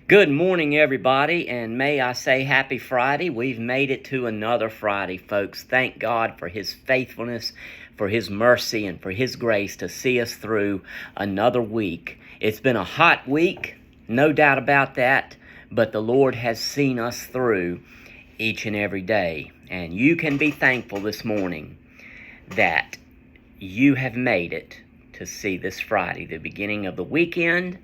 Good morning, everybody, and may I say happy Friday. We've made it to another Friday, folks. Thank God for His faithfulness, for His mercy, and for His grace to see us through another week. It's been a hot week, no doubt about that, but the Lord has seen us through each and every day. And you can be thankful this morning that you have made it to see this Friday, the beginning of the weekend.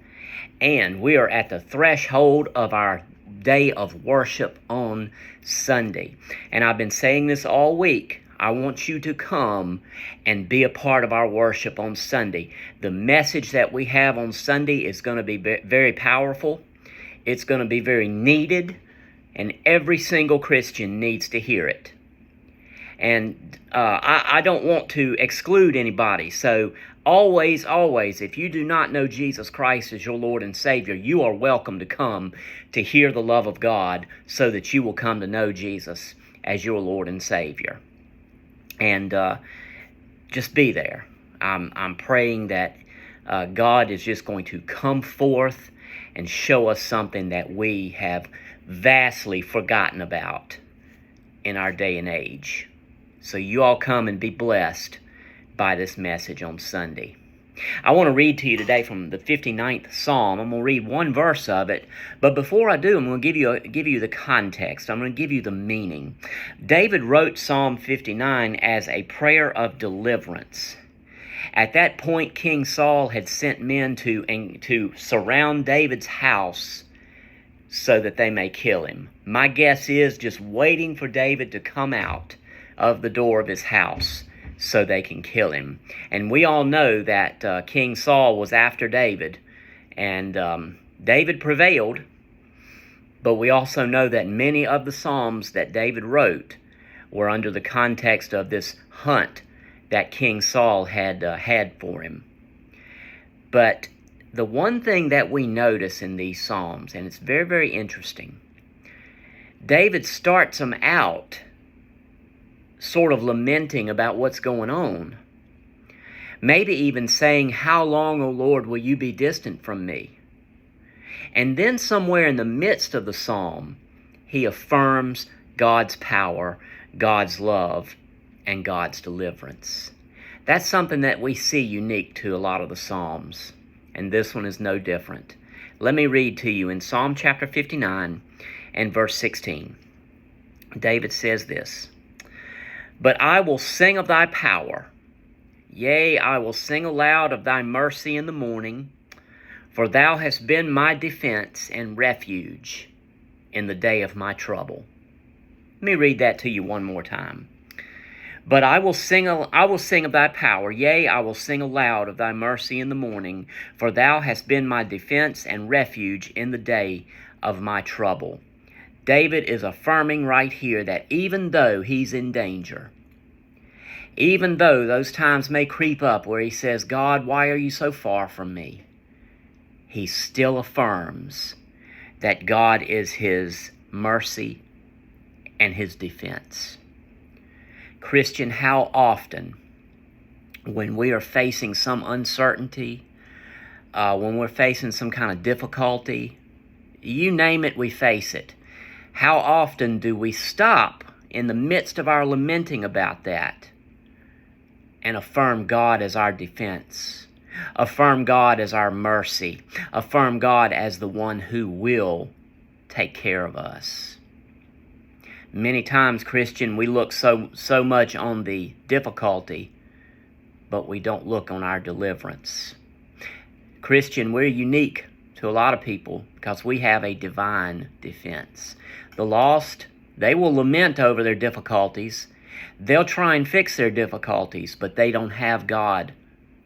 And we are at the threshold of our day of worship on Sunday. And I've been saying this all week. I want you to come and be a part of our worship on Sunday. The message that we have on Sunday is going to be very powerful. It's going to be very needed. And every single Christian needs to hear it. And I don't want to exclude anybody. So always, if you do not know Jesus Christ as your Lord and Savior, you are welcome to come to hear the love of God so that you will come to know Jesus as your Lord and Savior. And just be there. I'm praying that God is just going to come forth and show us something that we have vastly forgotten about in our day and age. So you all come and be blessed by this message on Sunday. I want to read to you today from the 59th Psalm. I'm going to read one verse of it, but before I do, I'm going to give you the context. I'm going to give you the meaning. David wrote Psalm 59 as a prayer of deliverance. At that point, King Saul had sent men to surround David's house so that they may kill him. My guess is just waiting for David to come out of the door of his house so they can kill him. And we all know that King Saul was after David, and David prevailed, but we also know that many of the Psalms that David wrote were under the context of this hunt that King Saul had for him. But the one thing that we notice in these Psalms, and it's very, very interesting, David starts them out sort of lamenting about what's going on. Maybe even saying, "How long, O Lord, will you be distant from me?" And then somewhere in the midst of the psalm, he affirms God's power, God's love, and God's deliverance. That's something that we see unique to a lot of the Psalms, and this one is no different. Let me read to you in Psalm chapter 59 and verse 16. David says this, "But I will sing of thy power. Yea, I will sing aloud of thy mercy in the morning, for thou hast been my defense and refuge in the day of my trouble." Let me read that to you one more time. "But I will sing of thy power. Yea, I will sing aloud of thy mercy in the morning, for thou hast been my defense and refuge in the day of my trouble." David is affirming right here that even though he's in danger, even though those times may creep up where he says, "God, why are you so far from me?" he still affirms that God is his mercy and his defense. Christian, how often when we are facing some uncertainty, when we're facing some kind of difficulty, you name it, we face it. How often do we stop in the midst of our lamenting about that and affirm God as our defense, affirm God as our mercy, affirm God as the one who will take care of us? Many times, Christian, we look so much on the difficulty, but we don't look on our deliverance. Christian, we're unique to a lot of people because we have a divine defense. The lost, they will lament over their difficulties. They'll try and fix their difficulties, but they don't have God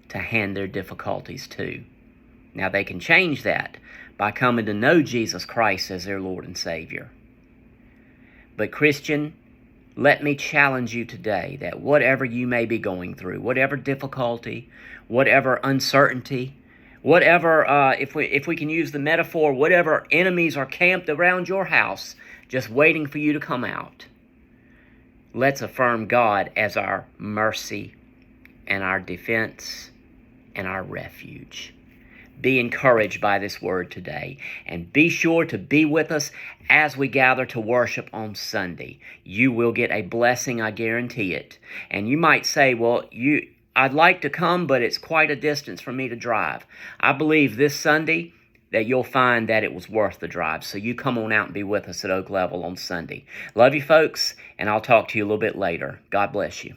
to hand their difficulties to. Now, they can change that by coming to know Jesus Christ as their Lord and Savior. But Christian, let me challenge you today that whatever you may be going through, whatever difficulty, whatever uncertainty, whatever, if we can use the metaphor, whatever enemies are camped around your house, just waiting for you to come out, let's affirm God as our mercy and our defense and our refuge. be encouraged by this word today. And be sure to be with us as we gather to worship on Sunday. You will get a blessing, I guarantee it. And you might say, well, I'd like to come, but it's quite a distance for me to drive. I believe this Sunday that you'll find that it was worth the drive. So you come on out and be with us at Oak Level on Sunday. Love you, folks, and I'll talk to you a little bit later. God bless you.